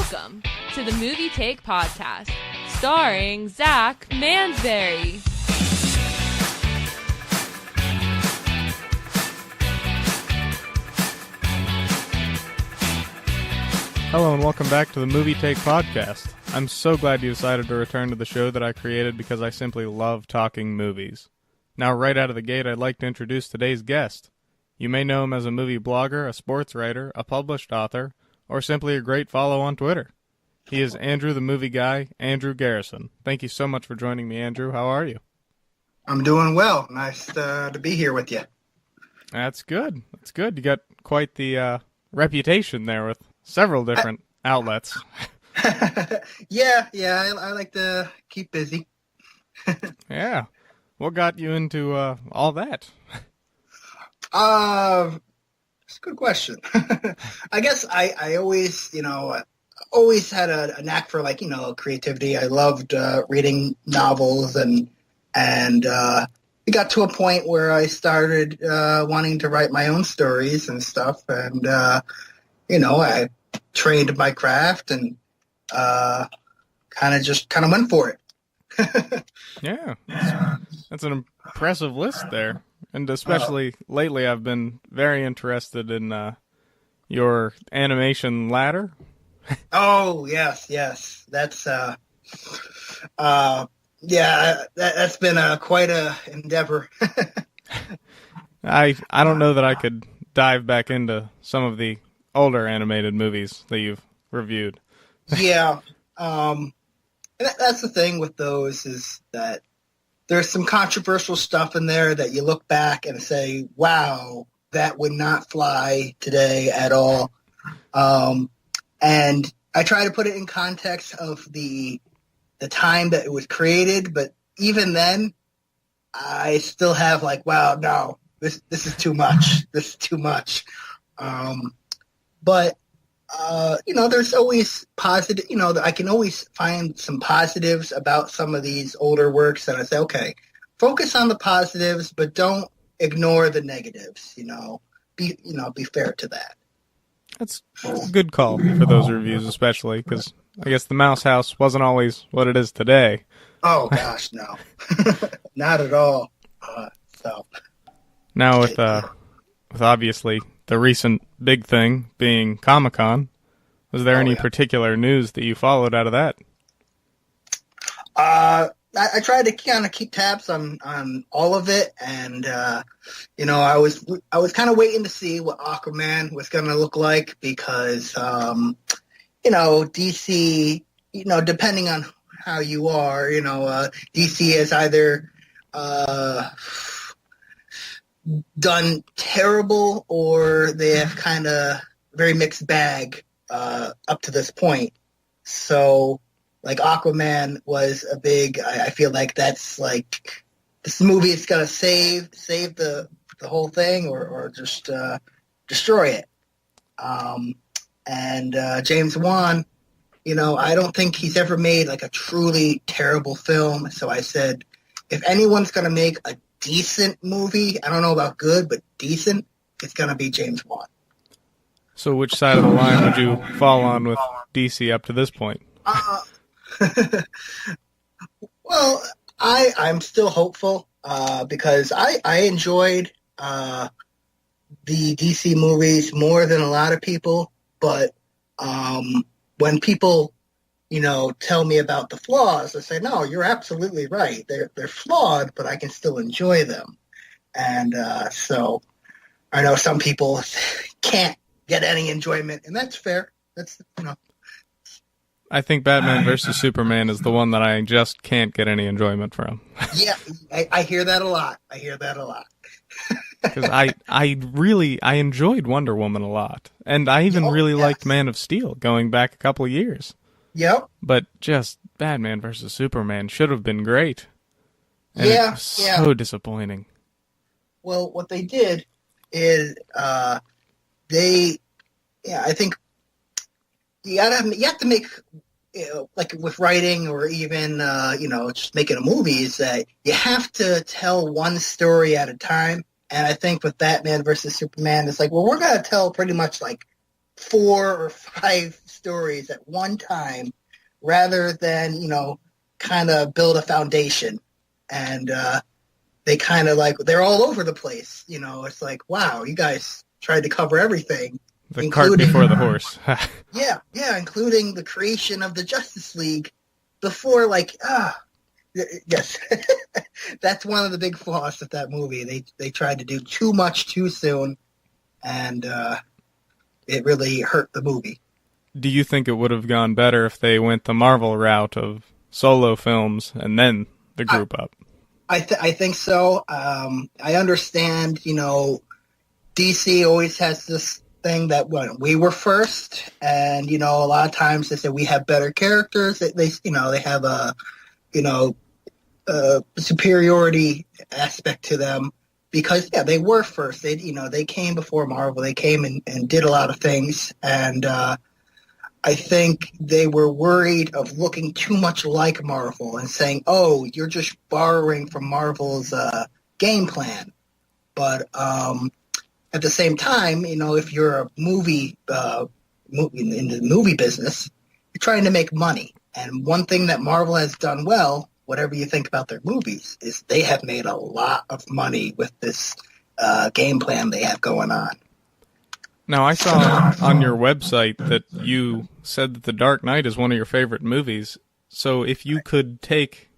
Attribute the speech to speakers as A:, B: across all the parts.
A: Welcome to the Movie Take Podcast, starring Zach Mansberry.
B: Hello and welcome back to the Movie Take Podcast. I'm so glad you decided to return to the show that I created because I simply love talking movies. Now, right out of the gate, I'd like to introduce today's guest. You may know him as a movie blogger, a sports writer, a published author, or simply a great follow on Twitter. He is Andrew the Movie Guy, Andrew Garrison. Thank you so much for joining me, Andrew. How are you?
C: I'm doing well. Nice to be here with you.
B: That's good. That's good. You got quite the reputation there with several different outlets.
C: Yeah, I like to keep busy.
B: Yeah. What got you into all that?
C: It's a good question. I guess I always, always had a knack for creativity. I loved reading novels and it got to a point where I started wanting to write my own stories and stuff. And, I trained my craft and kind of went for it.
B: Yeah. That's an impressive list there. And especially lately, I've been very interested in your animation ladder.
C: Oh, yes. That's that's been quite a endeavor.
B: I don't know that I could dive back into some of the older animated movies that you've reviewed.
C: Yeah. That's the thing with those is that there's some controversial stuff in there that you look back and say, wow, that would not fly today at all. And I try to put it in context of the time that it was created, but even then, I still have wow, no, this is too much. This is too much. But there's always positive, I can always find some positives about some of these older works. And I say, okay, focus on the positives, but don't ignore the negatives, be fair to that.
B: That's a good call for those reviews, especially because I guess the Mouse House wasn't always what it is today.
C: Oh gosh, no, not at all.
B: Now with obviously the recent big thing being Comic-Con, was there any particular news that you followed out of that?
C: I tried to kind of keep tabs on all of it, and I was kind of waiting to see what Aquaman was going to look like because DC, depending on how you are, DC is either done terrible or they have kind of very mixed bag up to this point. So Aquaman was a big, I feel like that's this movie is going to save the whole thing or just destroy it. And James Wan, I don't think he's ever made a truly terrible film. So I said, if anyone's going to make a decent movie, I don't know about good, but decent, it's going to be James Wan.
B: So which side of the line would you fall on with DC up to this point?
C: Well, I'm still hopeful because I enjoyed the DC movies more than a lot of people, but when people tell me about the flaws, I say, no, you're absolutely right. They're flawed, but I can still enjoy them. And so I know some people can't get any enjoyment, and that's fair. That's,
B: I think Batman versus Superman is the one that I just can't get any enjoyment from.
C: Yeah, I hear that a lot.
B: Because I enjoyed Wonder Woman a lot. And I even liked Man of Steel going back a couple of years.
C: Yep.
B: But just Batman versus Superman should have been great. And it was so disappointing.
C: Well, what they did is I think you have to make, with writing or even, just making a movie is that you have to tell one story at a time. And I think with Batman versus Superman, it's we're going to tell pretty much 4 or 5 stories at one time rather than, kind of build a foundation. And they kind of they're all over the place. It's like, wow, you guys tried to cover everything.
B: The cart before the horse.
C: Yeah, including the creation of the Justice League before, yes. That's one of the big flaws of that movie. They tried to do too much too soon, and it really hurt the movie.
B: Do you think it would have gone better if they went the Marvel route of solo films and then the group up?
C: I think so. I understand, DC always has this thing that we were first, and, a lot of times they say we have better characters. They have a superiority aspect to them because, they were first. They came before Marvel. They came and did a lot of things, and I think they were worried of looking too much like Marvel and saying, oh, you're just borrowing from Marvel's game plan. But at the same time, if you're a movie in the movie business, you're trying to make money. And one thing that Marvel has done well, whatever you think about their movies, is they have made a lot of money with this game plan they have going on.
B: Now, I saw on your website that you said that The Dark Knight is one of your favorite movies. So if you could take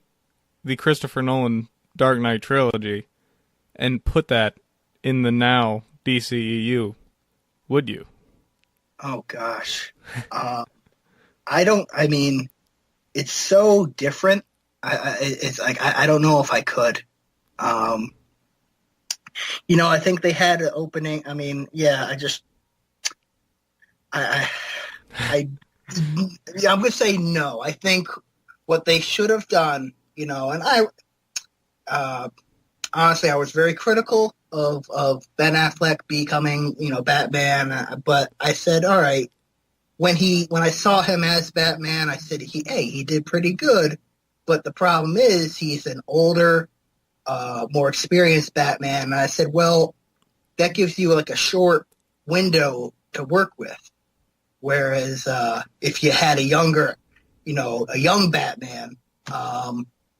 B: the Christopher Nolan Dark Knight trilogy and put that in the now DCEU, would you?
C: Oh, gosh. It's so different. I don't know if I could. I think they had an opening. I'm going to say no. I think what they should have done, and honestly, I was very critical of Ben Affleck becoming, Batman, but I said, all right, when I saw him as Batman, I said, he did pretty good, but the problem is he's an older, more experienced Batman, and I said, well, that gives you a short window to work with. Whereas if you had a young Batman,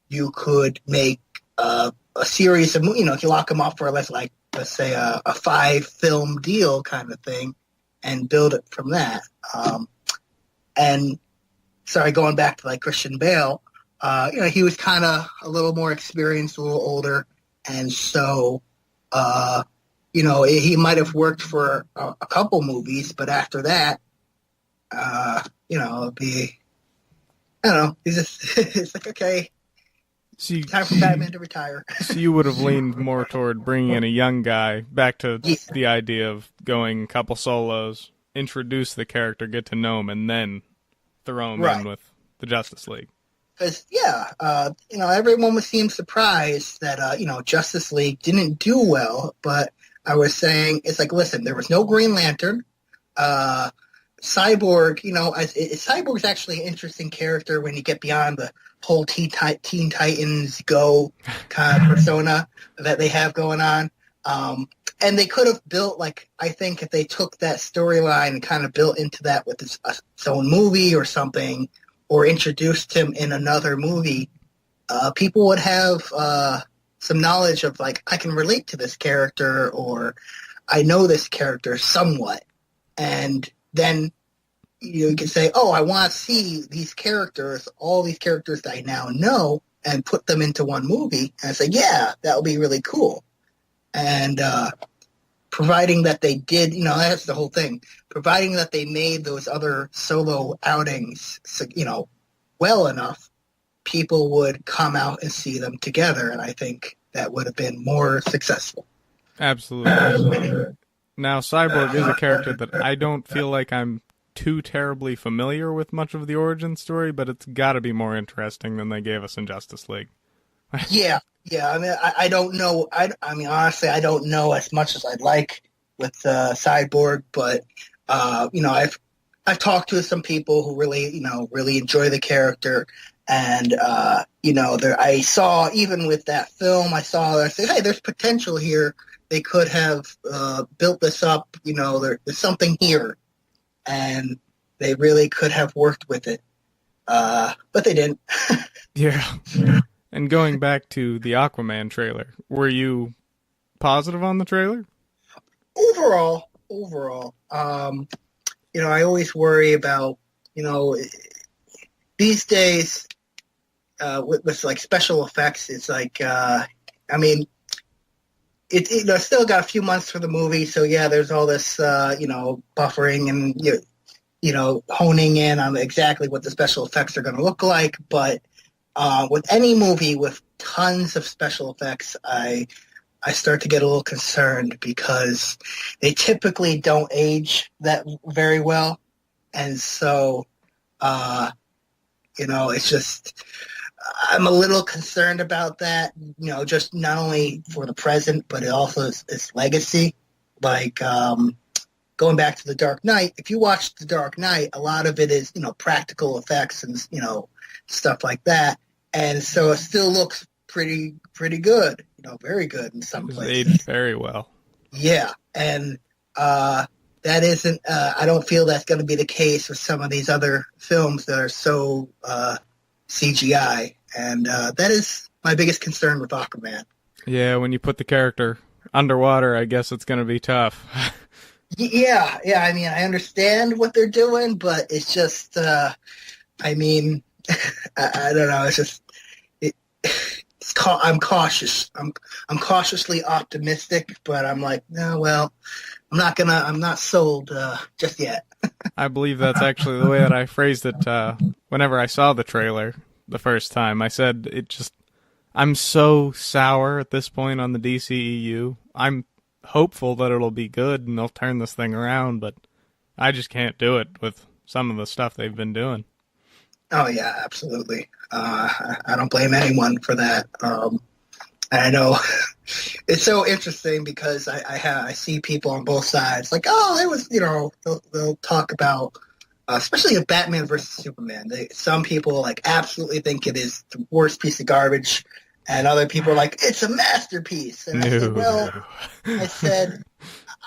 C: you could make a series of, if you lock him up for let's say a 5-film deal kind of thing, and build it from that. And sorry, going back to Christian Bale, he was kind of a little more experienced, a little older, and so he might have worked for a couple movies, but after that. It'd be, I don't know, it's okay, time for Batman to retire.
B: So you would have leaned more toward bringing in a young guy, back to the idea of going a couple solos, introduce the character, get to know him, and then throw him in with the Justice League.
C: Because, everyone seemed surprised that, Justice League didn't do well, but I was saying, it's listen, there was no Green Lantern, Cyborg, Cyborg's actually an interesting character when you get beyond the whole Teen Titans Go kind of persona that they have going on. And they could have built, I think if they took that storyline and kind of built into that with its own movie or something, or introduced him in another movie, people would have some knowledge of, I can relate to this character, or I know this character somewhat. And then you can say, oh, I want to see these characters, all these characters that I now know, and put them into one movie. And I say, yeah, that would be really cool. And providing that they did, that's the whole thing. Providing that they made those other solo outings, well enough, people would come out and see them together. And I think that would have been more successful.
B: Absolutely. Now, Cyborg is a character that I don't feel like I'm too terribly familiar with much of the origin story, but it's got to be more interesting than they gave us in Justice League.
C: Yeah. I don't know. Honestly, I don't know as much as I'd like with Cyborg, but I've talked to some people who really enjoy the character, and I saw, even with that film, I said, hey, there's potential here. They could have built this up. There's something here. and they really could have worked with it, but they didn't.
B: Yeah. And going back to the Aquaman trailer, were you positive on the trailer?
C: Overall, I always worry about, these days, with like special effects, it's like, it's still got a few months for the movie, so yeah, there's all this, buffering and honing in on exactly what the special effects are going to look like. But with any movie with tons of special effects, I start to get a little concerned because they typically don't age that very well, and so it's just. I'm a little concerned about that, just not only for the present, but it also its legacy. Like going back to The Dark Knight, if you watch The Dark Knight, a lot of it is, practical effects and, stuff like that. And so it still looks pretty good, very good in some places.
B: It aged very well.
C: Yeah. And that isn't, I don't feel that's going to be the case with some of these other films that are so CGI, and that is my biggest concern with Aquaman.
B: Yeah, when you put the character underwater, I guess it's going to be tough.
C: Yeah. I mean, I understand what they're doing, but it's just, I don't know. It's just, I'm cautious. I'm cautiously optimistic, but I'm like, no, well, I'm not sold just yet.
B: I believe that's actually the way that I phrased it whenever I saw the trailer the first time. I said I'm so sour at this point on the DCEU. I'm hopeful that it'll be good and they'll turn this thing around, but I just can't do it with some of the stuff they've been doing.
C: Oh, yeah, absolutely. I don't blame anyone for that. And I know it's so interesting because I see people on both sides like, oh, it was, they'll talk about, especially with Batman versus Superman. Some people like absolutely think it is the worst piece of garbage, and other people are like, it's a masterpiece. And I said, well,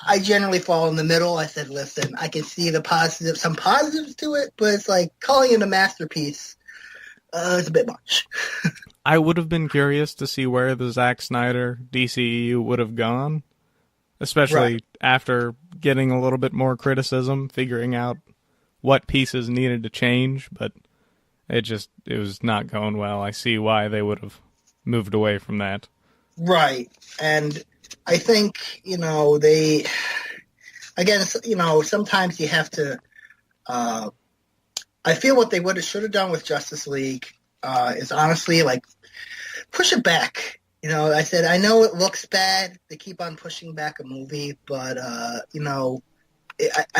C: I generally fall in the middle. I said, listen, I can see some positives to it, but it's like calling it a masterpiece. It's a bit much.
B: I would have been curious to see where the Zack Snyder DCEU would have gone, especially after getting a little bit more criticism, figuring out what pieces needed to change, but it was not going well. I see why they would have moved away from that. Right.
C: And I think, sometimes you have to, I feel what they should have done with Justice League is honestly like push it back. I said, I know it looks bad. They keep on pushing back a movie, but, I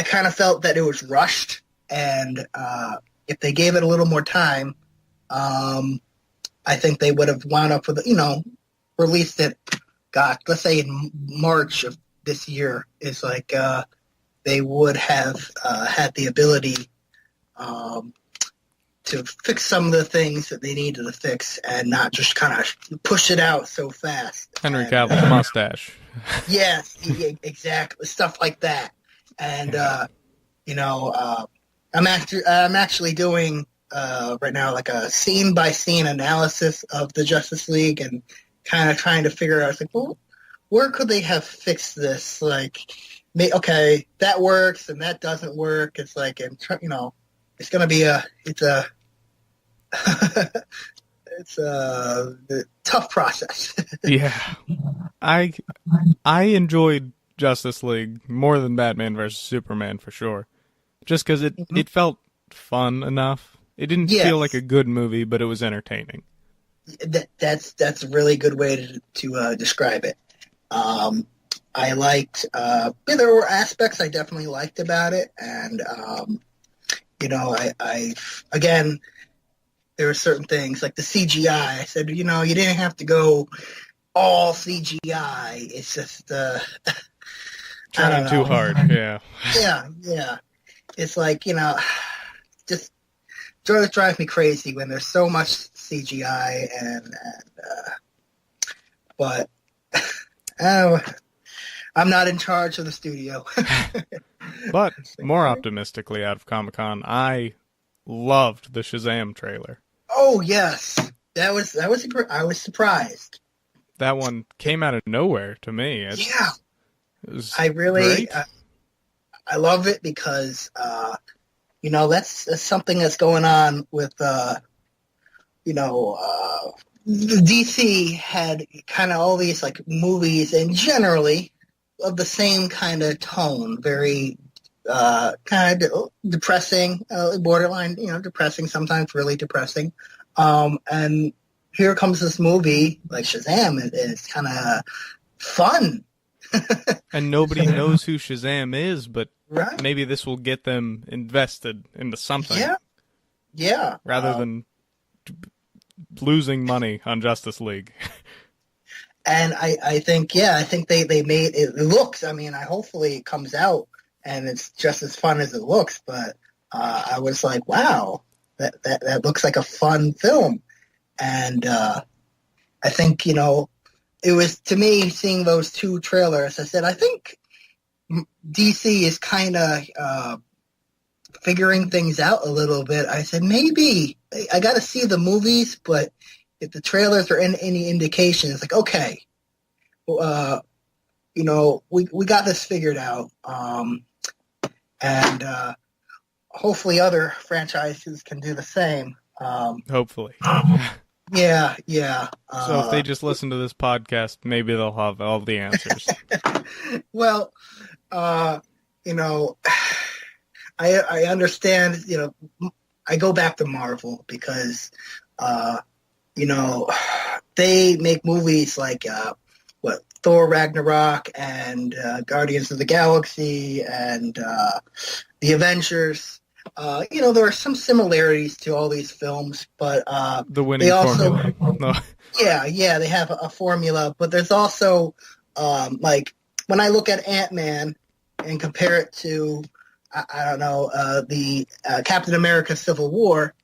C: kind of felt that it was rushed. And if they gave it a little more time, I think they would have wound up with, released it, let's say in March of this year, is like they would have had the ability to fix some of the things that they needed to fix and not just kind of push it out so fast.
B: Henry Cavill's mustache.
C: Yes, exactly. Stuff like that. And, I'm actually doing right now like a scene-by-scene analysis of the Justice League and kind of trying to figure out, like, well, where could they have fixed this? Like, okay, that works and that doesn't work. It's like, it's going to be it's a tough process.
B: Yeah. I enjoyed Justice League more than Batman versus Superman for sure. Just because it felt fun enough. It didn't feel like a good movie, but it was entertaining.
C: That's a really good way to describe it. I liked, there were aspects I definitely liked about it, and I again, there were certain things like the CGI. I said, you didn't have to go all CGI. It's just
B: trying too hard. Yeah.
C: Yeah. It's like, just drives me crazy when there's so much CGI but I'm not in charge of the studio.
B: But more optimistically, out of Comic-Con, I loved the Shazam trailer.
C: Oh yes, I was surprised.
B: That one came out of nowhere to me. It was great.
C: I love it because that's something that's going on with DC had kind of all these like movies and generally of the same kind of tone, very kind of depressing, borderline, depressing, sometimes really depressing. And here comes this movie like Shazam, and it's kind of fun.
B: And nobody knows who Shazam is, but
C: Right.
B: maybe this will get them invested into something.
C: Yeah.
B: Rather than losing money on Justice League.
C: And I think they made it looks. I mean, hopefully it comes out and it's just as fun as it looks. But I was like, wow, that looks like a fun film. And I think it was, to me, seeing those two trailers, I said, I think DC is kind of figuring things out a little bit. I said, maybe I got to see the movies, but if the trailers are any indication, it's like, okay, we got this figured out. And hopefully other franchises can do the same.
B: Hopefully.
C: Yeah.
B: So if they just listen to this podcast, maybe they'll have all the answers.
C: Well, I understand, I go back to Marvel because, they make movies like, Thor Ragnarok and Guardians of the Galaxy and the Avengers. There are some similarities to all these films, but
B: the winning formula. No.
C: Yeah, they have a formula, but there's also like when I look at Ant-Man and compare it to the Captain America Civil War,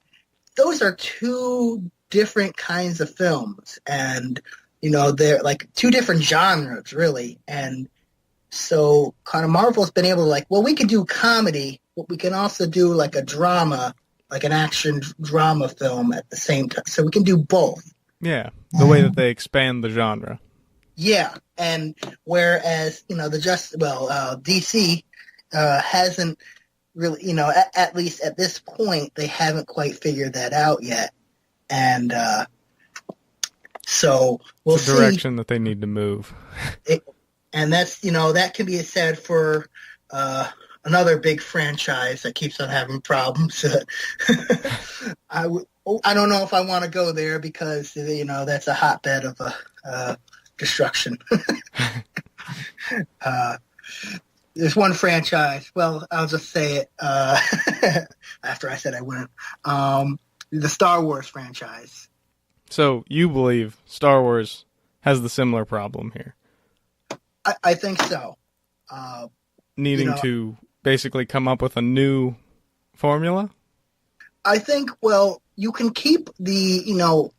C: those are two different kinds of films, and they're like two different genres really. And so kind of Marvel's been able to we can do comedy, but we can also do like a drama, like an action drama film at the same time. So we can do both.
B: Yeah, the way that they expand the genre.
C: Yeah, and whereas DC hasn't really, at least at this point, they haven't quite figured that out yet, and so we'll see.
B: It's the direction that they need to move.
C: And that's that can be said for another big franchise that keeps on having problems. I don't know if I want to go there because that's a hotbed of destruction. There's one franchise. Well, I'll just say it after I said I wouldn't. The Star Wars franchise.
B: So you believe Star Wars has the similar problem here?
C: I think so.
B: Needing to basically come up with a new formula?
C: I think, you can keep the,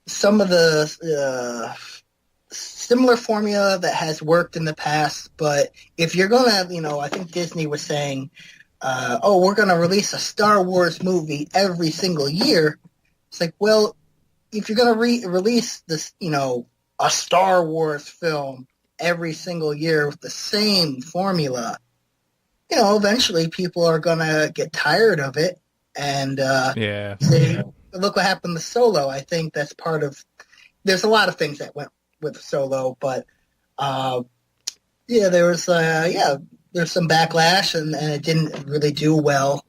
C: some of the similar formula that has worked in the past, but if you're going to, I think Disney was saying, we're going to release a Star Wars movie every single year. It's like, well, if you're going to release this, a Star Wars film every single year with the same formula, eventually people are going to get tired of it. And say, look what happened to Solo. I think that's part of, there's a lot of things that went with Solo, but there was there's some backlash, and it didn't really do well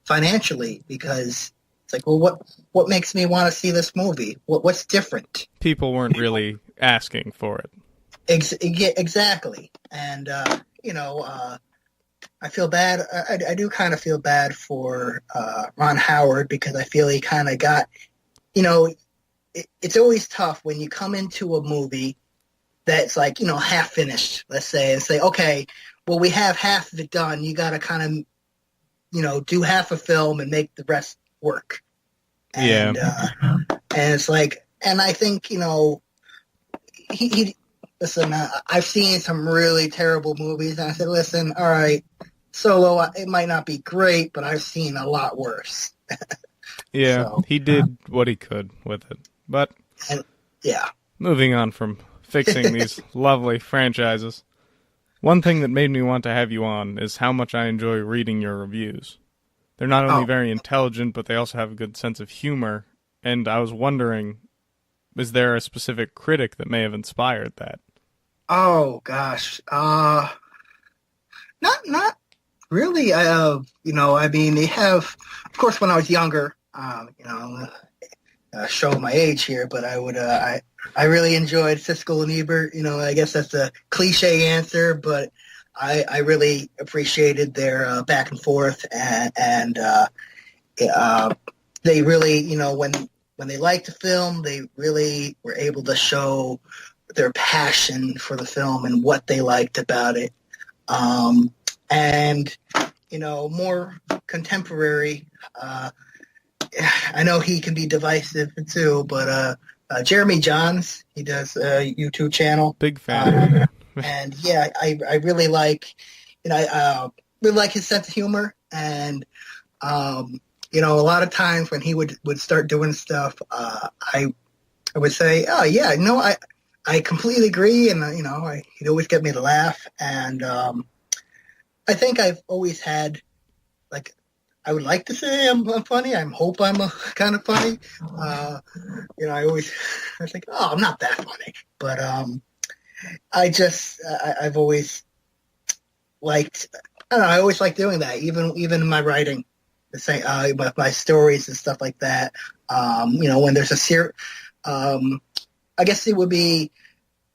C: financially, because it's like, well, what makes me want to see this movie? What's different?
B: People weren't really asking for it.
C: Exactly. And I feel bad. I do kind of feel bad for Ron Howard, because I feel he kind of got, it's always tough when you come into a movie that's like, half finished, let's say, and say, okay, well, we have half of it done. You got to kind of, do half a film and make the rest work. And, and it's like, and I think, he listen, I've seen some really terrible movies, and I said, listen, all right, Solo, it might not be great, but I've seen a lot worse.
B: Yeah,
C: So,
B: he did what he could with it. But
C: yeah.
B: moving on from fixing these lovely franchises, one thing that made me want to have you on is how much I enjoy reading your reviews. They're not only very intelligent, but they also have a good sense of humor, and I was wondering, is there a specific critic that may have inspired that?
C: Oh gosh, not really. I mean, they have, of course, when I was younger, show my age here, but I really enjoyed Siskel and Ebert. I guess that's a cliche answer, but I really appreciated their back and forth, and they really, when they liked the film, they really were able to show their passion for the film and what they liked about it. And more contemporary. I know he can be divisive too, but Jeremy Johns, he does a YouTube channel.
B: Big fan.
C: And yeah, I really like, I really like his sense of humor, and a lot of times when he would start doing stuff, I would say, oh yeah, I completely agree, and he'd always get me to laugh, and I think I've always had, like, I would like to say I'm funny. I hope I'm kind of funny. I was like, oh, I'm not that funny, but I've always liked. I don't know. I always like doing that, even in my writing, the same with my stories and stuff like that. When there's I guess it would be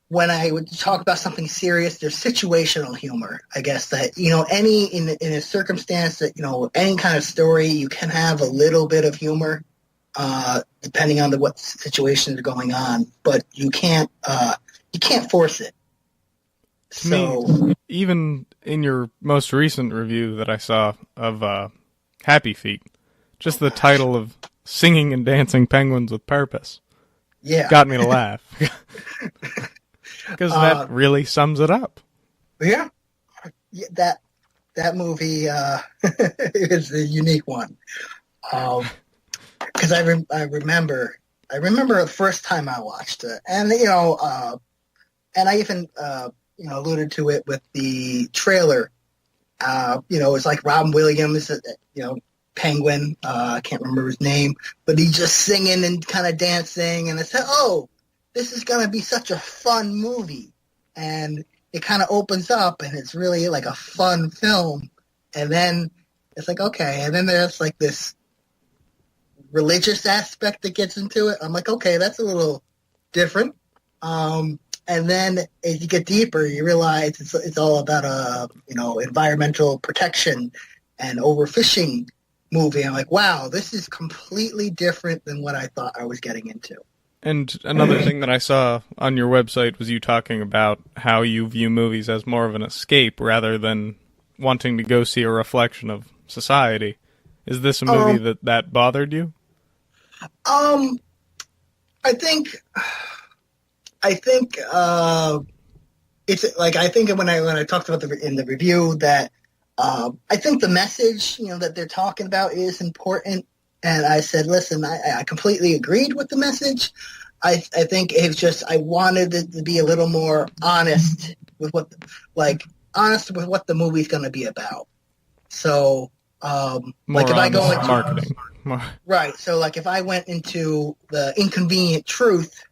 C: when I would talk about something serious. There's situational humor. I guess that any in a circumstance that any kind of story, you can have a little bit of humor, depending on what situations are going on, but you can't force it. So
B: even in your most recent review that I saw of Happy Feet, just the title of "Singing and Dancing Penguins with Purpose" got me to laugh. Because that really sums it up. Yeah,
C: that movie is a unique one. Because I remember the first time I watched it, and and I even alluded to it with the trailer. It's like Robin Williams, Penguin. I can't remember his name, but he's just singing and kind of dancing, and I said, oh, this is going to be such a fun movie. And it kind of opens up, and it's really like a fun film. And then it's like, okay. And then there's like this religious aspect that gets into it. I'm like, okay, that's a little different. And then as you get deeper, you realize it's all about environmental protection and overfishing movie. I'm like, wow, this is completely different than what I thought I was getting into.
B: And another thing that I saw on your website was you talking about how you view movies as more of an escape rather than wanting to go see a reflection of society. Is this a movie that bothered you?
C: I think it's like, I think when I talked about in the review that I think the message that they're talking about is important. And I said, listen, I completely agreed with the message. I think it's just I wanted it to be a little more honest with what the movie's going to be about. So,
B: more
C: if I go into
B: marketing,
C: right? So, like if I went into the Inconvenient Truth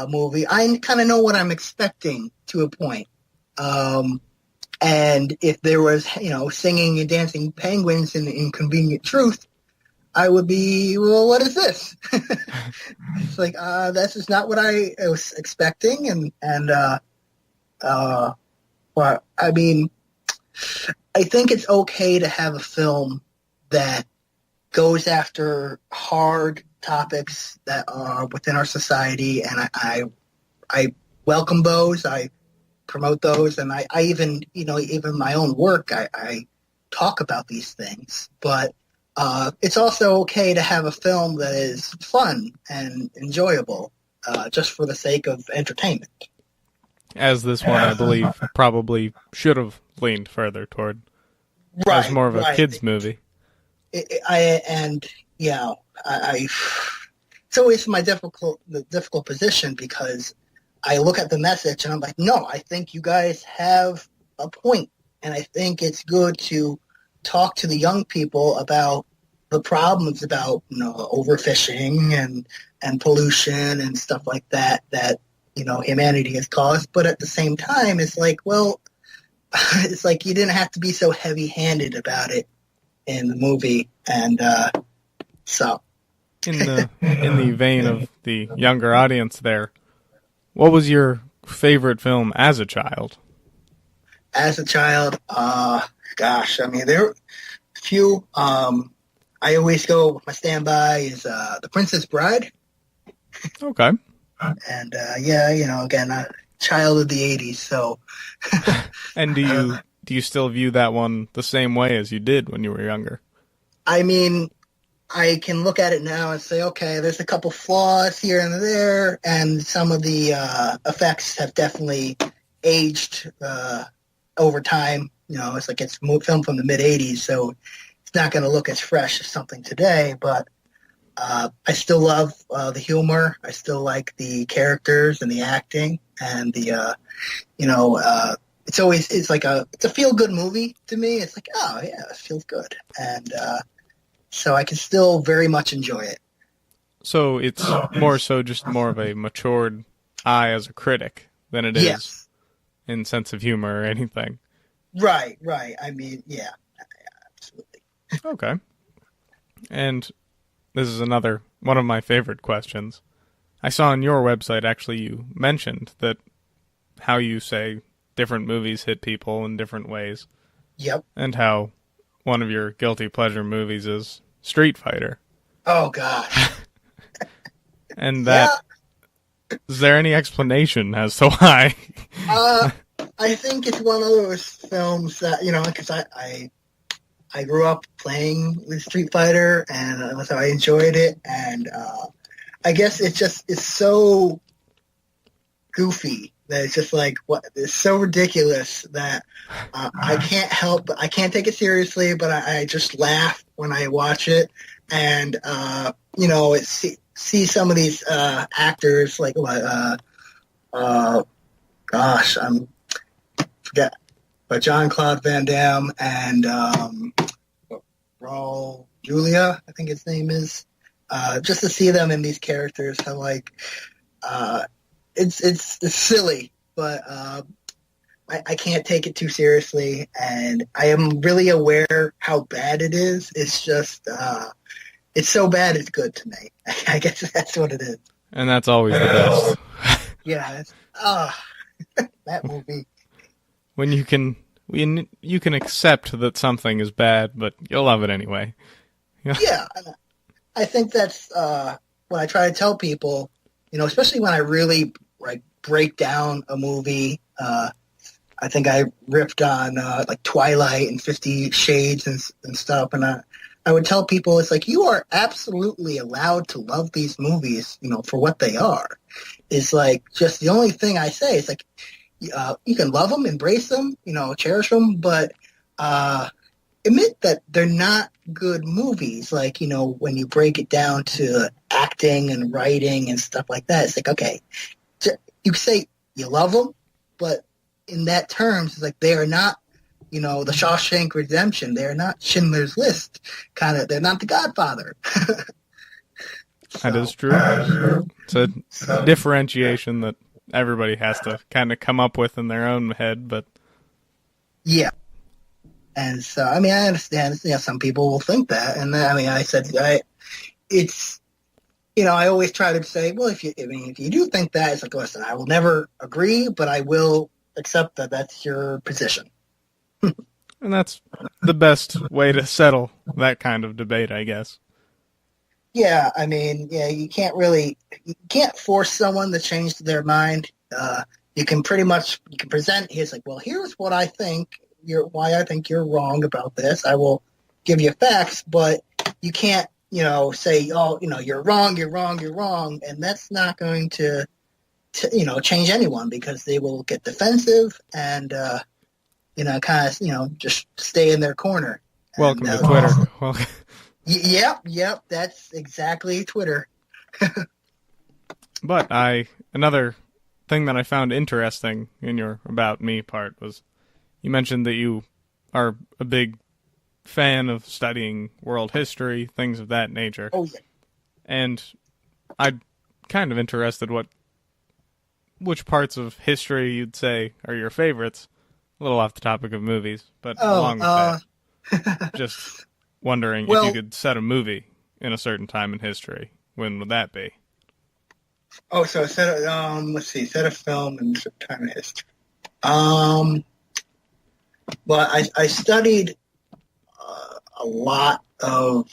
C: movie, I kind of know what I'm expecting to a point. And if there was singing and dancing penguins in the Inconvenient Truth, I would be, well, what is this? It's like, this is not what I was expecting. But I mean, I think it's okay to have a film that goes after hard topics that are within our society. And I welcome those. I promote those. And I even, even my own work, I talk about these things. But it's also okay to have a film that is fun and enjoyable, just for the sake of entertainment.
B: As this one, I believe, probably should have leaned further toward. As more of a kid's movie.
C: It's always my difficult position because I look at the message and I'm like, no, I think you guys have a point, and I think it's good to talk to the young people about the problems about overfishing and pollution and stuff like that humanity has caused. But at the same time, it's like, well, it's like you didn't have to be so heavy-handed about it in the movie, and so.
B: In the vein of the younger audience there, what was your favorite film as a child?
C: As a child, gosh, I mean, there are a few. I always go with my standby is The Princess Bride.
B: Okay.
C: And again, a child of the '80s, so.
B: And do you still view that one the same way as you did when you were younger?
C: I mean, I can look at it now and say, okay, there's a couple flaws here and there, and some of the effects have definitely aged over time. It's like it's filmed from the mid-'80s, so it's not going to look as fresh as something today, but I still love the humor. I still like the characters and the acting, and the it's a feel-good movie to me. It's like, oh yeah, it feels good, and so I can still very much enjoy it.
B: So it's more of a matured eye as a critic than it is in sense of humor or anything.
C: Right. I mean, yeah, absolutely.
B: Okay. And this is another one of my favorite questions. I saw on your website, actually, you mentioned that how you say different movies hit people in different ways.
C: Yep.
B: And how one of your guilty pleasure movies is Street Fighter.
C: Oh, gosh.
B: And that... Yeah. Is there any explanation as to why?
C: I think it's one of those films that, because I grew up playing with Street Fighter, and so I enjoyed it, and I guess it's so goofy that it's just like, it's so ridiculous that I can't take it seriously, but I just laugh when I watch it, and see some of these actors like forget, but Jean-Claude Van Damme and Raul Julia, I think his name is, just to see them in these characters, I'm like, it's silly, but I can't take it too seriously, and I am really aware how bad it is. It's just, it's so bad it's good to me. I guess that's what it is.
B: And that's always the best.
C: Yeah, that movie.
B: When you can accept that something is bad, but you'll love it anyway.
C: Yeah, I think that's what I try to tell people, especially when I really break down a movie. I think I ripped on like Twilight and 50 Shades and stuff, and I would tell people, it's like, you are absolutely allowed to love these movies, for what they are. It's like, just the only thing I say is like, you can love them, embrace them, cherish them, but admit that they're not good movies. Like, when you break it down to acting and writing and stuff like that, it's like, okay, you can say you love them, but in that terms, it's like they are not, the Shawshank Redemption. They are not Schindler's List. They're not The Godfather.
B: That is true. It's a differentiation that everybody has to kind of come up with in their own head, but... Yeah.
C: And so, I mean, I understand, some people will think that, and I said, it's, I always try to say, well, if you do think that, it's like, listen, I will never agree, but I will accept that that's your position.
B: And that's the best way to settle that kind of debate, I guess.
C: Yeah, you can't force someone to change their mind. You can present, he's like, well, here's what I think, why I think you're wrong about this. I will give you facts, but you can't, say, oh, you're wrong, and that's not going to change anyone, because they will get defensive and kind of just stay in their corner.
B: Welcome to Twitter. Well,
C: Yep, that's exactly Twitter.
B: but another thing that I found interesting in your About Me part was you mentioned that you are a big fan of studying world history, things of that nature.
C: Oh, yeah.
B: And I'm kind of interested which parts of history you'd say are your favorites. A little off the topic of movies, but along with that, just wondering if you could set a movie in a certain time in history. When would that be?
C: Oh, so set a film in a certain time in history. Well, I studied a lot of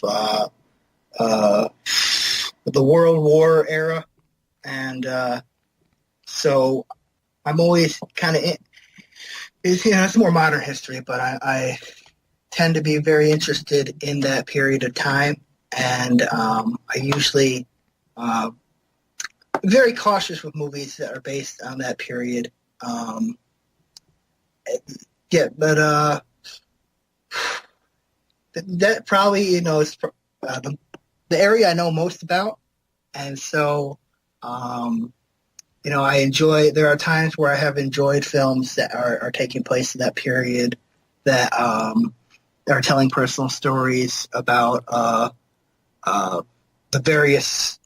C: the World War era, and so I'm always kind of it's more modern history, but I tend to be very interested in that period of time, and I usually very cautious with movies that are based on that period. But that probably is the area I know most about, and so I enjoy. There are times where I have enjoyed films that are taking place in that period that are telling personal stories about the various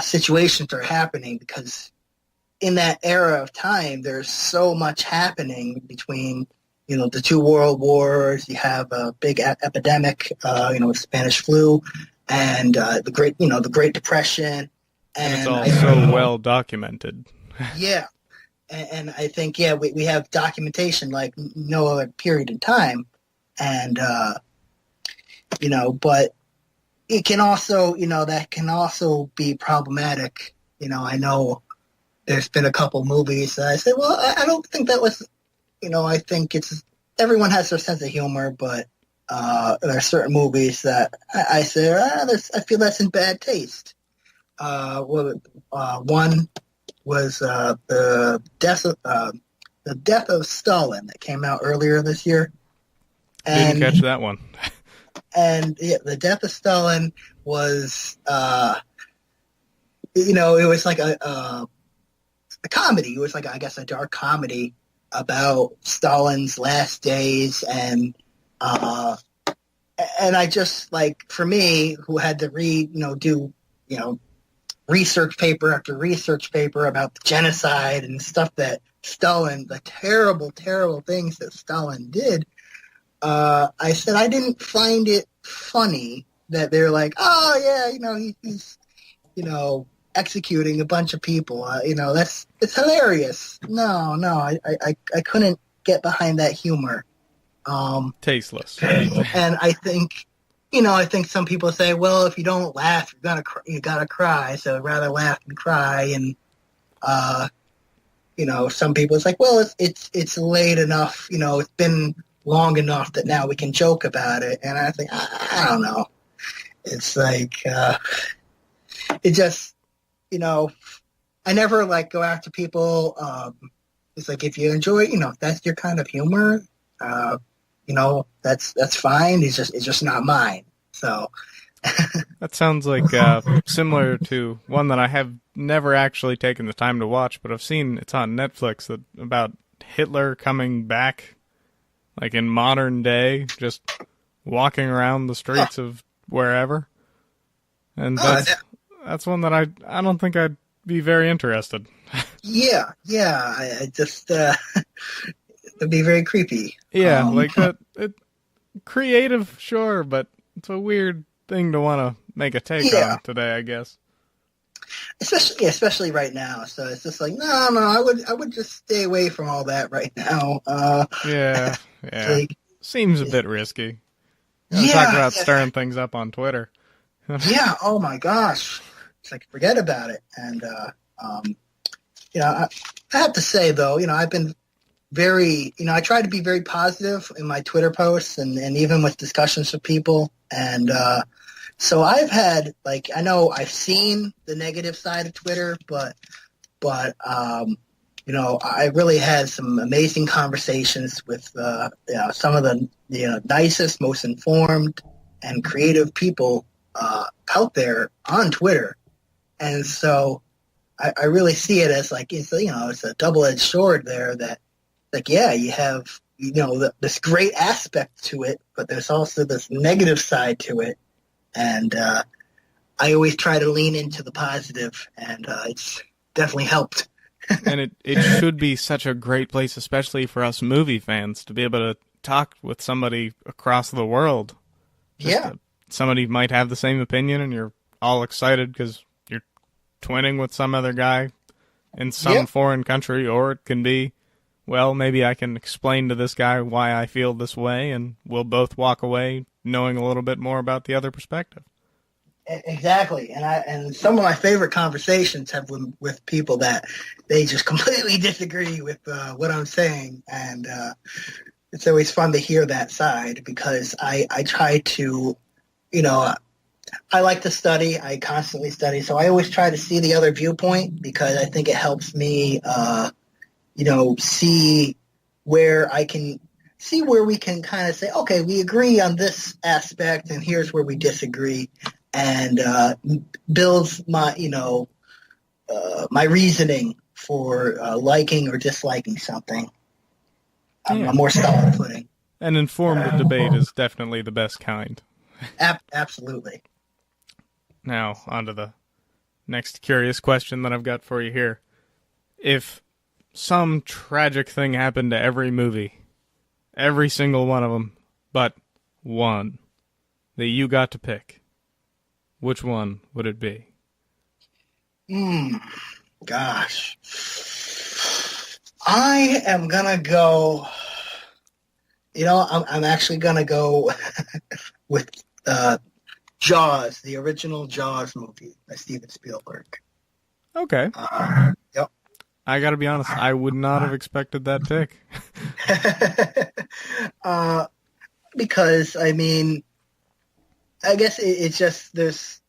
C: situations that are happening, because in that era of time, there's so much happening between the two world wars. You have a big epidemic, Spanish flu, and the Great Depression,
B: and it's all so well documented.
C: Yeah, and I think we have documentation like no other period in time, and but it can also that can also be problematic. I know there's been a couple movies that I say, well, I don't think that was. I think everyone has their sense of humor, but there are certain movies that I say, I feel that's in bad taste. One was the death of Stalin that came out earlier this year.
B: Didn't catch that one.
C: And the death of Stalin was, it was like a comedy. It was like, I guess, a dark comedy about Stalin's last days, and I just, like, for me, who had to do research paper after research paper about the genocide and stuff that Stalin, the terrible, terrible things that Stalin did, I said I didn't find it funny that they're like, oh yeah, he's executing a bunch of people. It's hilarious. No, I couldn't get behind that humor.
B: Tasteless.
C: And I think, I think some people say, well, if you don't laugh, you gotta cry. So I'd rather laugh than cry. And some people, it's like, well, it's late enough. It's been long enough that now we can joke about it. And I think, I don't know. It's like, it just, I never go after people. It's like, if you enjoy, if that's your kind of humor, that's fine. It's just not mine. So
B: that sounds like similar to one that I have never actually taken the time to watch, but I've seen it's on Netflix about Hitler coming back, like in modern day, just walking around the streets of wherever. And that's one that I don't think I'd be very interested.
C: Yeah. I just it'd be very creepy.
B: Yeah, like that. Creative, sure, but it's a weird thing to want to make a take on today, I guess.
C: Especially right now. So it's just like, no, I would just stay away from all that right now.
B: Yeah. Like, seems a bit risky. Talk about stirring things up on Twitter.
C: Yeah. Oh my gosh. It's like, forget about it. And I have to say though, I've been very, I try to be very positive in my Twitter posts and even with discussions with people. And so I've had, I know I've seen the negative side of Twitter, but but I really had some amazing conversations with some of the nicest, most informed, and creative people out there on Twitter, and so I really see it as like it's a double-edged sword there. That you have this great aspect to it, but there's also this negative side to it, and I always try to lean into the positive, and it's definitely helped.
B: And it should be such a great place, especially for us movie fans, to be able to talk with somebody across the world. Somebody might have the same opinion, and you're all excited because you're twinning with some other guy in some foreign country, or it can be, well, maybe I can explain to this guy why I feel this way, and we'll both walk away knowing a little bit more about the other perspective.
C: Exactly, and some of my favorite conversations have been with people that they just completely disagree with what I'm saying, and it's always fun to hear that side because I try to, I like to study. I constantly study, so I always try to see the other viewpoint because I think it helps me, see where we can kind of say, okay, we agree on this aspect, and here's where we disagree. And builds my, my reasoning for liking or disliking something. A more solid footing.
B: An informed debate is definitely the best kind.
C: Absolutely.
B: Now, on to the next curious question that I've got for you here. If some tragic thing happened to every movie, every single one of them, but one that you got to pick, which one would it be?
C: Gosh. I am going to go, I'm actually going to go with Jaws, the original Jaws movie by Steven Spielberg.
B: Okay.
C: Yep.
B: I got to be honest, I would not have expected that pick.
C: Because, I guess it's just there's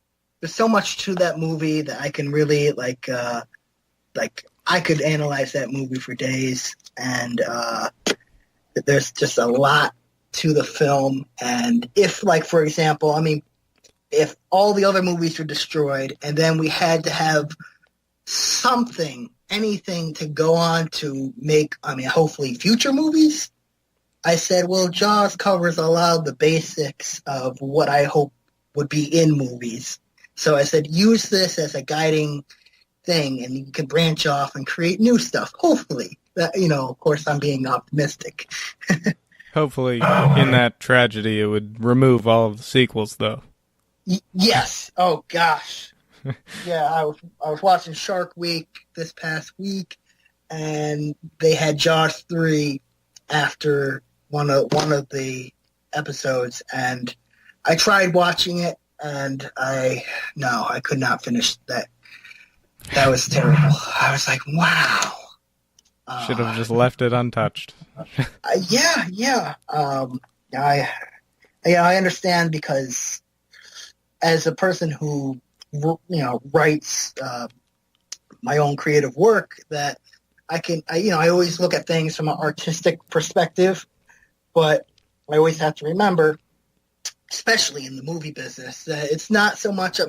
C: so much to that movie that I can really I could analyze that movie for days, and there's just a lot to the film. And if, for example, if all the other movies were destroyed and then we had to have anything to go on to make, hopefully future movies, I said, well, Jaws covers a lot of the basics of what I hope would be in movies. So I said, use this as a guiding thing, and you can branch off and create new stuff, hopefully. Of course, I'm being optimistic.
B: Hopefully, in that tragedy, it would remove all of the sequels, though.
C: Yes. Oh, gosh. Yeah, I was watching Shark Week this past week, and they had Jaws 3 after one of the episodes, and I tried watching it, and I could not finish that. That was terrible. I was like, wow.
B: Should have just left it untouched.
C: Yeah. I understand, because as a person who writes my own creative work, that I always look at things from an artistic perspective, but I always have to remember, especially in the movie business, that it's not so much,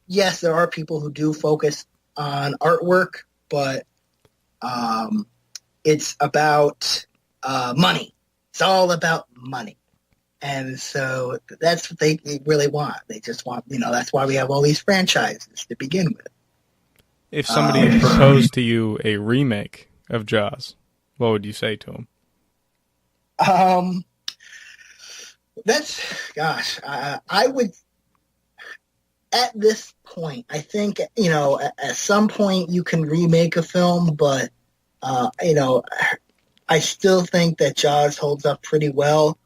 C: yes, there are people who do focus on artwork, but it's about money. It's all about money. And so that's what they really want. They just want, that's why we have all these franchises to begin with.
B: If somebody proposed to you a remake of Jaws, what would you say to them?
C: I would, at this point, I think, at some point you can remake a film, but, I still think that Jaws holds up pretty well.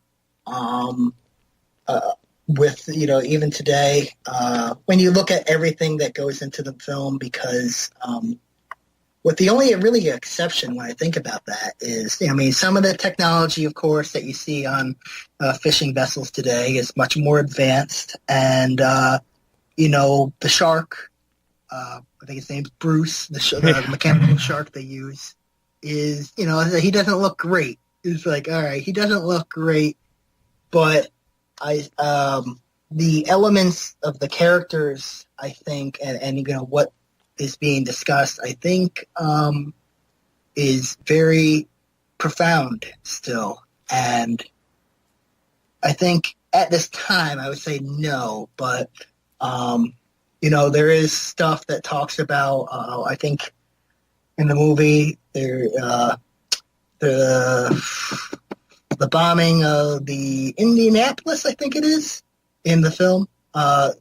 C: With, even today, when you look at everything that goes into the film, because with the only really exception when I think about that is, some of the technology, of course, that you see on fishing vessels today is much more advanced, and, the shark I think his name's Bruce, the mechanical shark they use, is, he doesn't look great. It's like, all right, he doesn't look great, but the elements of the characters, I think, and what is being discussed, I think, is very profound still. And I think at this time I would say no, but there is stuff that talks about, I think in the movie, the bombing of the Indianapolis, I think it is, in the film.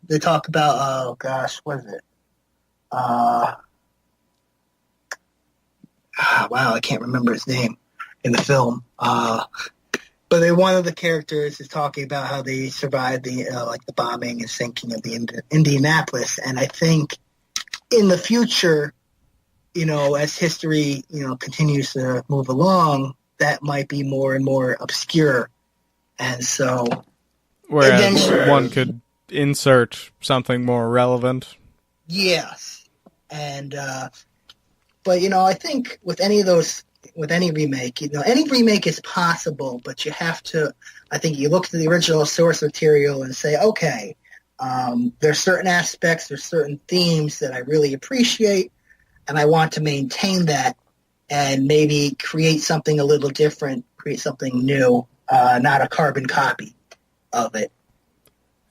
C: They talk about, oh gosh, what is it? Wow, I can't remember his name in the film. But one of the characters is talking about how they survived the bombing and sinking of the Indianapolis. And I think in the future, as history, continues to move along, that might be more and more obscure. And so,
B: whereas one could insert something more relevant.
C: Yes. And, but, I think with any remake, any remake is possible, but you have to, I think you look to the original source material and say, okay, there's certain aspects, there's certain themes that I really appreciate, and I want to maintain that and maybe create something a little different, create something new, not a carbon copy of it.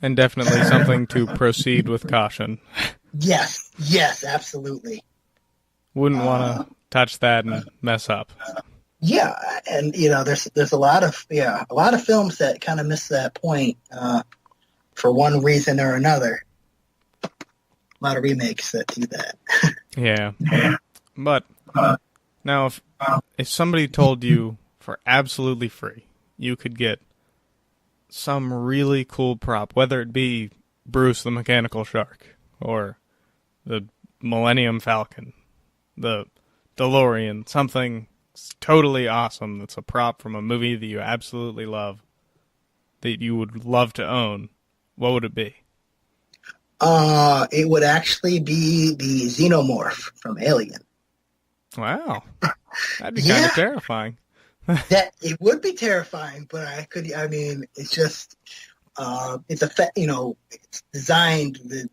B: And definitely something to proceed with caution.
C: Yes, absolutely.
B: Wouldn't want to touch that and mess up.
C: Yeah, and there's a lot of films that kind of miss that point for one reason or another. A lot of remakes that do that.
B: Yeah. But now if somebody told you for absolutely free you could get some really cool prop, whether it be Bruce the Mechanical Shark or the Millennium Falcon, the DeLorean, something totally awesome that's a prop from a movie that you absolutely love, that you would love to own, what would it be?
C: It would actually be the Xenomorph from Alien.
B: Wow. That'd be kind of terrifying.
C: That it would be terrifying, but it's just it's designed, the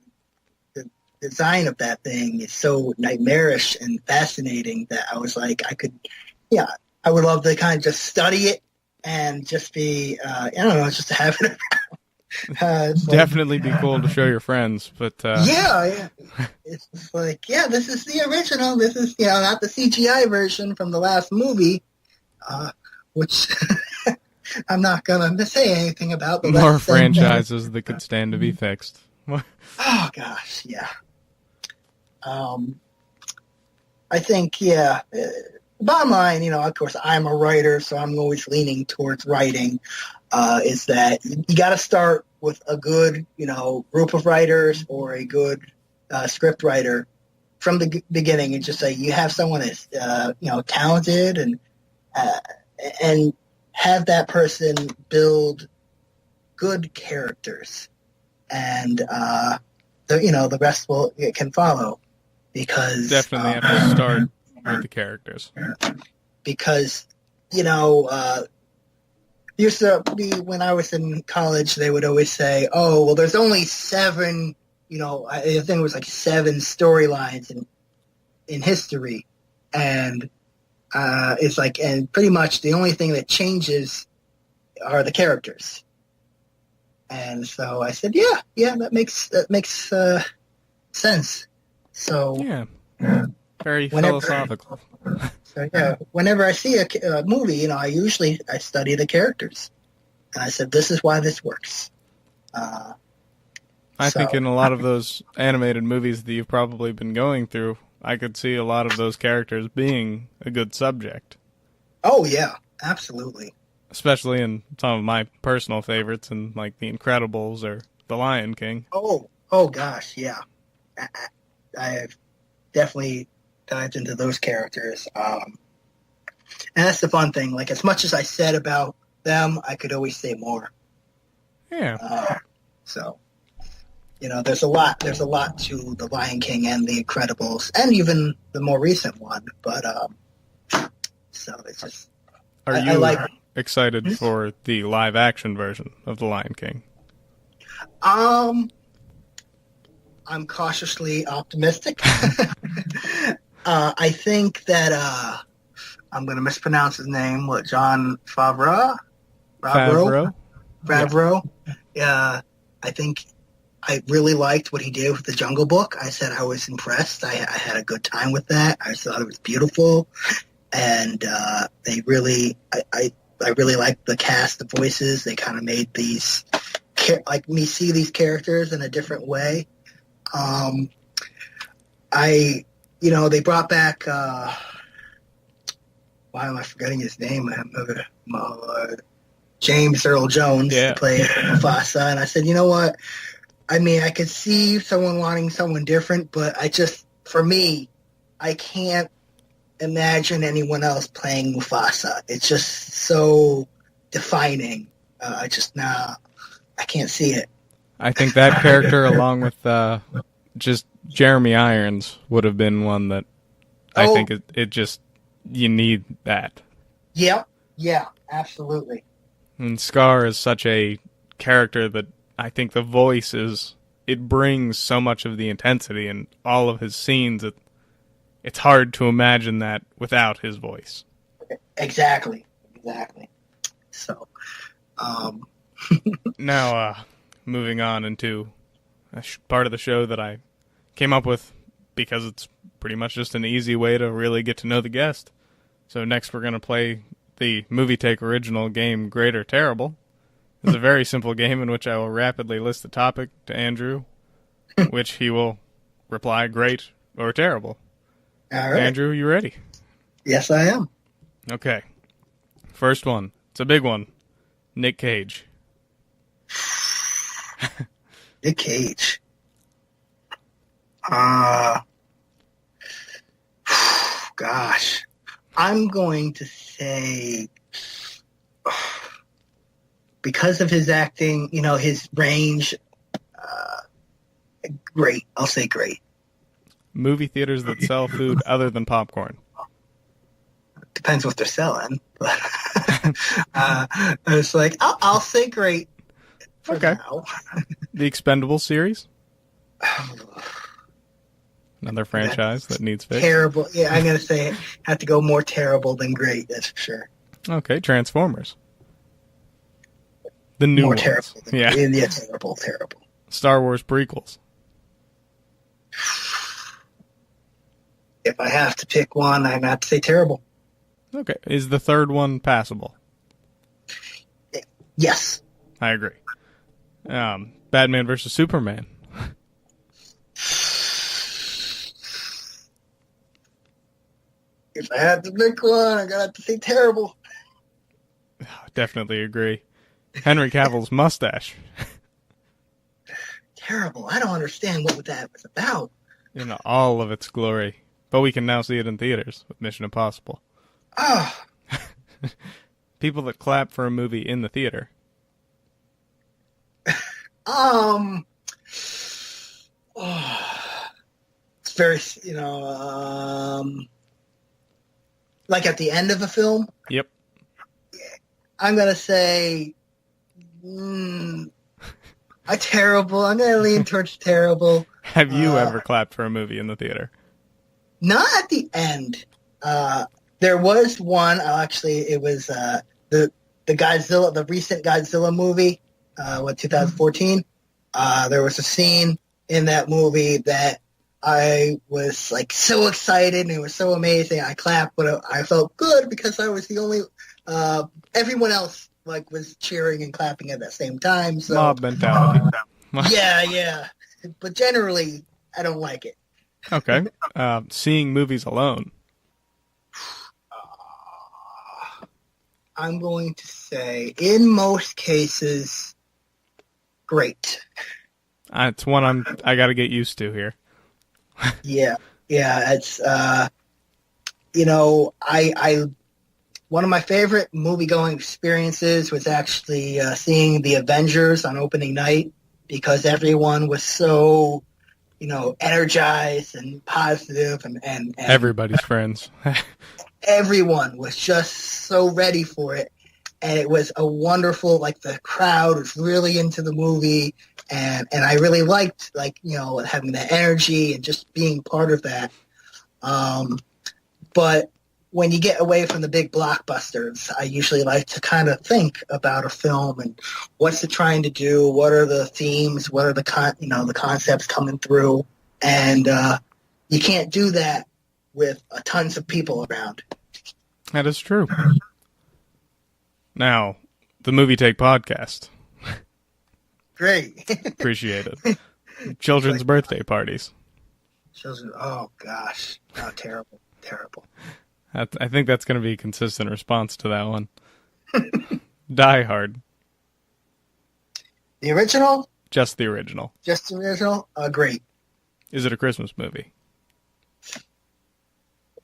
C: design of that thing is so nightmarish and fascinating that I was like, I would love to kind of just study it and just be, just to have it around.
B: Definitely be cool to show your friends, but
C: yeah. It's like, this is the original. This is, not the CGI version from the last movie, which I'm not going to say anything about. But
B: more franchises that could stand to be fixed.
C: Oh, gosh, yeah. I think, bottom line, of course, I'm a writer, so I'm always leaning towards writing, is that you got to start with a good, group of writers or a good script writer from the beginning, and just say you have someone that's, talented and have that person build good characters, and the rest can follow, because
B: definitely have to start with the characters, because
C: used to be when I was in college, they would always say, oh, well, there's only 7, I think it was like 7 storylines in history, and it's like, and pretty much the only thing that changes are the characters. And so I said, yeah, that makes sense. So
B: yeah, very philosophical.
C: So yeah, whenever I see a movie, I study the characters, and I said, this is why this works.
B: I think in a lot of those animated movies that you've probably been going through, I could see a lot of those characters being a good subject.
C: Oh yeah, absolutely.
B: Especially in some of my personal favorites, in like The Incredibles or The Lion King.
C: Oh gosh, yeah. I have definitely dived into those characters. And that's the fun thing. Like, as much as I said about them, I could always say more.
B: Yeah.
C: So, there's a lot to The Lion King and The Incredibles, and even the more recent one. But so it's just.
B: Are you excited for the live action version of The Lion King?
C: I'm cautiously optimistic. I think that I'm going to mispronounce his name. John Favreau? Favreau. Yeah. I think I really liked what he did with the Jungle Book. I said I was impressed. I had a good time with that. I thought it was beautiful, and they really, I really liked the cast, the voices. They kind of made these like me see these characters in a different way. They brought back. Why am I forgetting his name? James Earl Jones to play Mufasa, and I said, you know what? I mean, I could see someone wanting someone different, but for me, I can't imagine anyone else playing Mufasa. It's just so defining. I can't see it.
B: I think that character, along with just Jeremy Irons, would have been one that I think it just, you need that.
C: Yeah, absolutely.
B: And Scar is such a character that I think the voice it brings so much of the intensity in all of his scenes that it's hard to imagine that without his voice.
C: Exactly. So,
B: now, moving on into a part of the show that I came up with because it's pretty much just an easy way to really get to know the guest. So next we're going to play the Movie Take original game, Great or Terrible. It's a very simple game in which I will rapidly list the topic to Andrew, which he will reply great or terrible.
C: All right.
B: Andrew, you ready?
C: Yes, I am.
B: Okay. First one. It's a big one. Nick Cage.
C: Nick Cage. Gosh. I'm going to say, because of his acting, his range, great. I'll say great.
B: Movie theaters that sell food other than popcorn.
C: Depends what they're selling, but it's like I'll say great. For now.
B: The Expendables series. Another franchise that needs fixed.
C: Terrible. Yeah, I'm gonna say have to go more terrible than great. That's for sure.
B: Okay, Transformers. The new
C: more
B: ones.
C: Terrible.
B: Yeah,
C: terrible.
B: Star Wars prequels.
C: If I have to pick one, I have to say terrible.
B: Okay, is the third one passable?
C: Yes,
B: I agree. Batman versus Superman.
C: If I had to pick one, I gotta have to say terrible.
B: Definitely agree. Henry Cavill's mustache.
C: Terrible. I don't understand what that was about.
B: In all of its glory. But we can now see it in theaters with Mission Impossible.
C: Oh.
B: People that clap for a movie in the theater.
C: It's very, like at the end of a film.
B: Yep.
C: I'm gonna say, terrible. I'm gonna lean towards terrible.
B: Have you ever clapped for a movie in the theater?
C: Not at the end. There was one. Actually, it was the Godzilla, the recent Godzilla movie, 2014. There was a scene in that movie that I was like so excited and it was so amazing. I clapped, but I felt good because I was the only. Everyone else was cheering and clapping at the same time. So
B: mob mentality.
C: Yeah. But generally, I don't like it.
B: Okay. Seeing movies alone.
C: I'm going to say, in most cases, great.
B: It's one I got to get used to here.
C: Yeah. It's one of my favorite movie-going experiences was actually seeing The Avengers on opening night because everyone was so, energized and positive, and
B: Everybody's friends.
C: everyone was just so ready for it. And it was a wonderful, the crowd was really into the movie, and I really liked, having that energy and just being part of that. But when you get away from the big blockbusters, I usually like to kind of think about a film and what's it trying to do, what are the themes, what are the the concepts coming through, and you can't do that with tons of people around.
B: That is true. Now, the Movie Take podcast.
C: Great.
B: Appreciate it. Children's birthday parties.
C: Oh gosh, oh, terrible.
B: I think that's going to be a consistent response to that one. Die Hard.
C: The original?
B: Just the original.
C: Just the original? Great.
B: Is it a Christmas movie?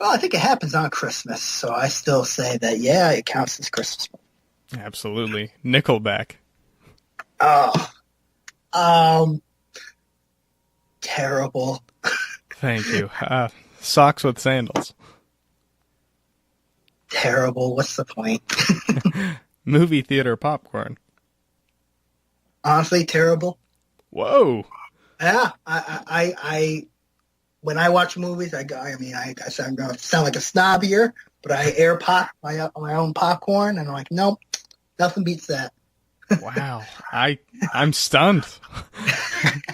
C: Well, I think it happens on Christmas, so I still say that, yeah, it counts as Christmas movie.
B: Absolutely. Nickelback.
C: Terrible.
B: Thank you. Socks with sandals.
C: Terrible. What's the point?
B: Movie theater popcorn.
C: Honestly, terrible.
B: Whoa.
C: Yeah, I when I watch movies, I guess I'm going to sound like a snob here, but I air pop my own popcorn, and I'm like, nope, nothing beats that.
B: Wow. I'm stunned.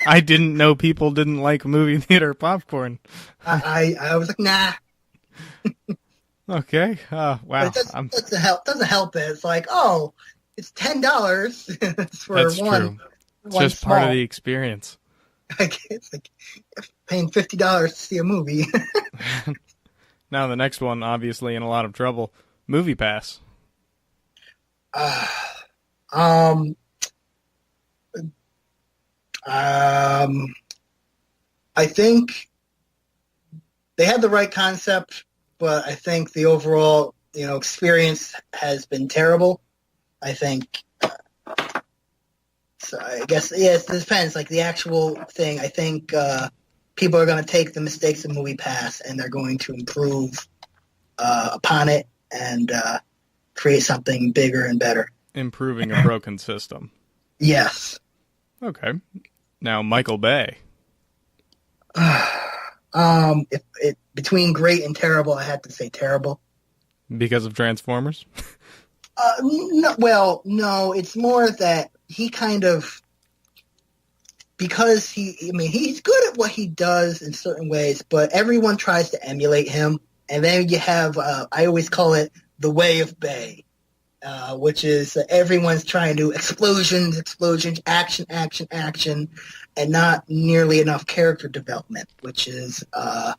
B: I didn't know people didn't like movie theater popcorn.
C: I was like, nah.
B: Okay. Wow.
C: It doesn't help it. It's like, oh, it's $10 for
B: That's
C: one.
B: True. It's
C: one
B: just
C: small.
B: part of the experience.
C: It's like paying $50 to see a movie.
B: Now the next one, obviously in a lot of trouble. Movie Pass.
C: I think they had the right concept, but I think the overall, experience has been terrible. I think. So I guess, it depends. Like the actual thing, I think people are going to take the mistakes of Movie Pass and they're going to improve upon it and create something bigger and better.
B: Improving a broken system.
C: Yes.
B: Okay. Now, Michael Bay.
C: Between great and terrible, I had to say terrible.
B: Because of Transformers?
C: No, it's more that he kind of, because he's good at what he does in certain ways, but everyone tries to emulate him. And then you have, I always call it the way of Bay, which is everyone's trying to explosions, action, and not nearly enough character development, which is, I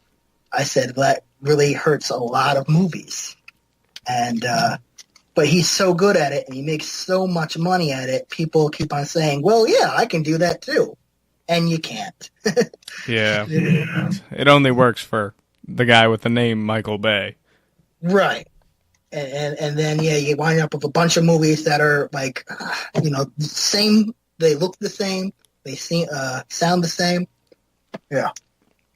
C: said, that really hurts a lot of movies. And, but he's so good at it and he makes so much money at it, people keep on saying, well, yeah, I can do that too. And you can't.
B: Yeah. It only works for the guy with the name Michael Bay.
C: Right. And then, yeah, you wind up with a bunch of movies that are like, same, they look the same, they sound the same. Yeah.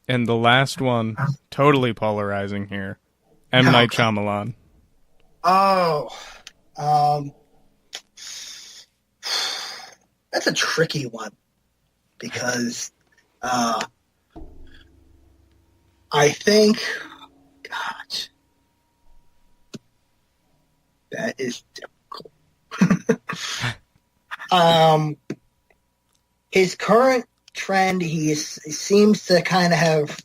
B: And the last one, totally polarizing here, M. Night Shyamalan.
C: Oh, that's a tricky one because I think, gosh, that is difficult. His current trend, he seems to kind of have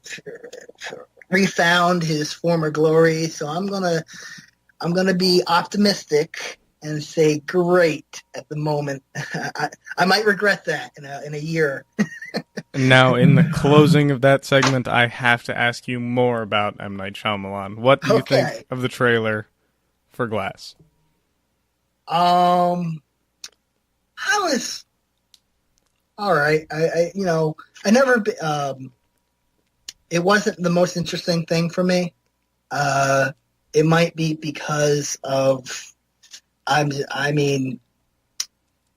C: refound his former glory, so I'm gonna be optimistic and say great at the moment. I might regret that in a year.
B: Now, in the closing of that segment, I have to ask you more about M. Night Shyamalan. What do you think of the trailer for Glass?
C: I was all right. I never. It wasn't the most interesting thing for me. It might be because of,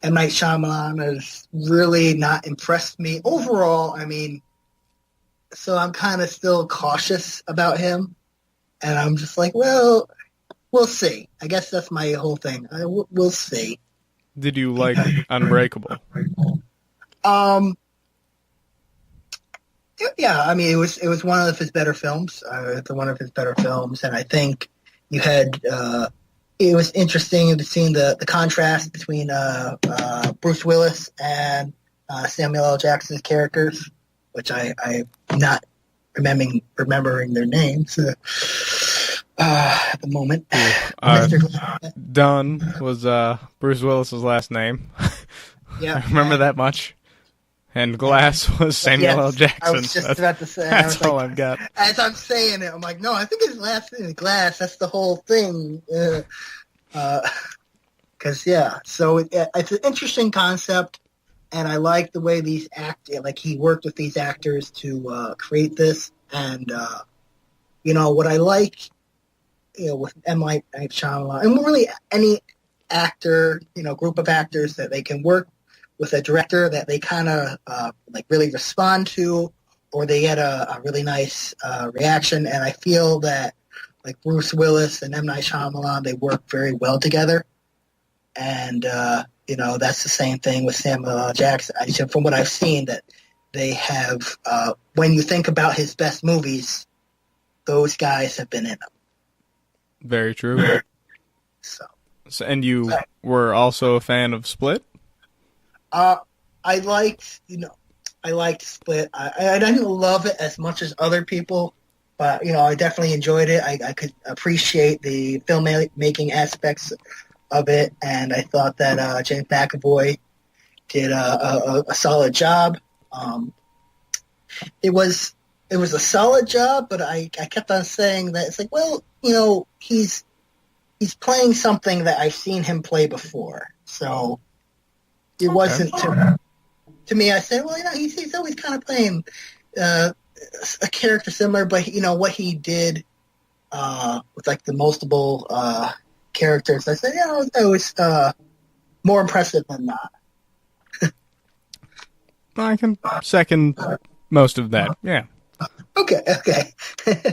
C: M. Night Shyamalan has really not impressed me overall. I mean, so I'm kind of still cautious about him, and I'm just like, well, we'll see. I guess that's my whole thing. We'll see.
B: Did you like Unbreakable?
C: Yeah, I mean, it was one of his better films. And I think you had. It was interesting to see the contrast between Bruce Willis and Samuel L. Jackson's characters, which I'm not remembering their names at the moment.
B: Dunn was Bruce Willis's last name.
C: Yeah,
B: I remember that much. And Glass was Samuel L. Jackson.
C: I was just about to say.
B: That's all I've got.
C: As I'm saying it, I'm like, no, I think his last name is Glass. That's the whole thing. Because so it's an interesting concept, and I like the way he worked with these actors to create this. And what I like, with M. Night Shyamalan, and really any actor, group of actors that they can work with a director that they kind of really respond to, or they get a really nice reaction. And I feel that Bruce Willis and M. Night Shyamalan, they work very well together. And, that's the same thing with Samuel L. Jackson. From what I've seen, that they have, when you think about his best movies, those guys have been in them.
B: Very true. So and you were also a fan of Split?
C: I liked Split. I didn't love it as much as other people, but I definitely enjoyed it. I could appreciate the filmmaking aspects of it, and I thought that James McAvoy did a solid job. It was a solid job, but I kept on saying that it's like, well, he's playing something that I've seen him play before, so. It wasn't to me. I said, well, he's always kind of playing a character similar, but what he did with the multiple characters, I said, it was more impressive than not.
B: I can second most of that. Yeah.
C: Okay.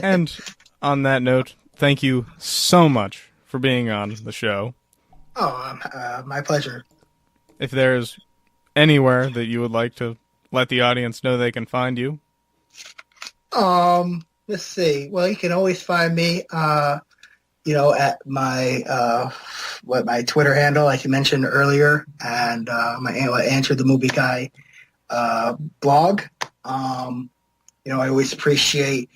B: And on that note, thank you so much for being on the show.
C: Oh, my pleasure.
B: If there's anywhere that you would like to let the audience know they can find you.
C: Let's see. Well, you can always find me, at my my Twitter handle, like you mentioned earlier, and my Answer the Movie Guy blog. I always appreciate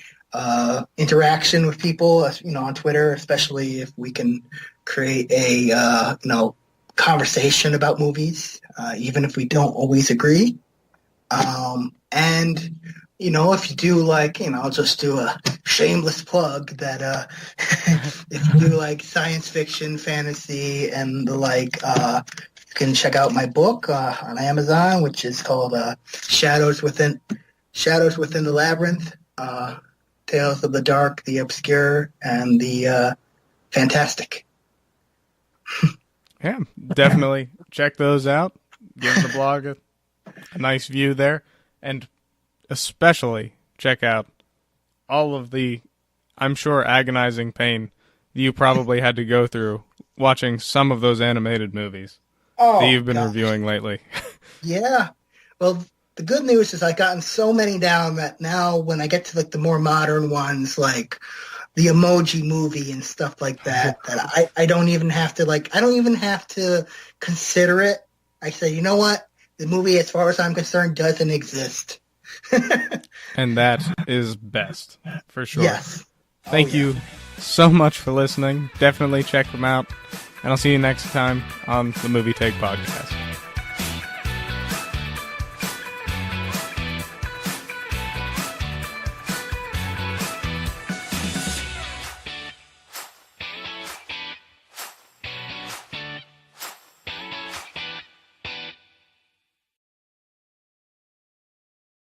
C: interaction with people, on Twitter, especially if we can create a conversation about movies, even if we don't always agree. And if you do I'll just do a shameless plug that if you do science fiction, fantasy, and the you can check out my book on Amazon, which is called Shadows Within the Labyrinth, Tales of the Dark, the Obscure, and the Fantastic.
B: Yeah, definitely check those out. Give the blog a nice view there. And especially check out all of the, I'm sure, agonizing pain that you probably had to go through watching some of those animated movies that you've been reviewing lately.
C: Yeah. Well, the good news is I've gotten so many down that now when I get to the more modern ones, the Emoji Movie and stuff like that I don't even have to I don't even have to consider it. I say, you know what? The movie, as far as I'm concerned, doesn't exist.
B: And that is best, for sure.
C: Yes.
B: Thank you so much for listening. Definitely check them out. And I'll see you next time on the Movie Take Podcast.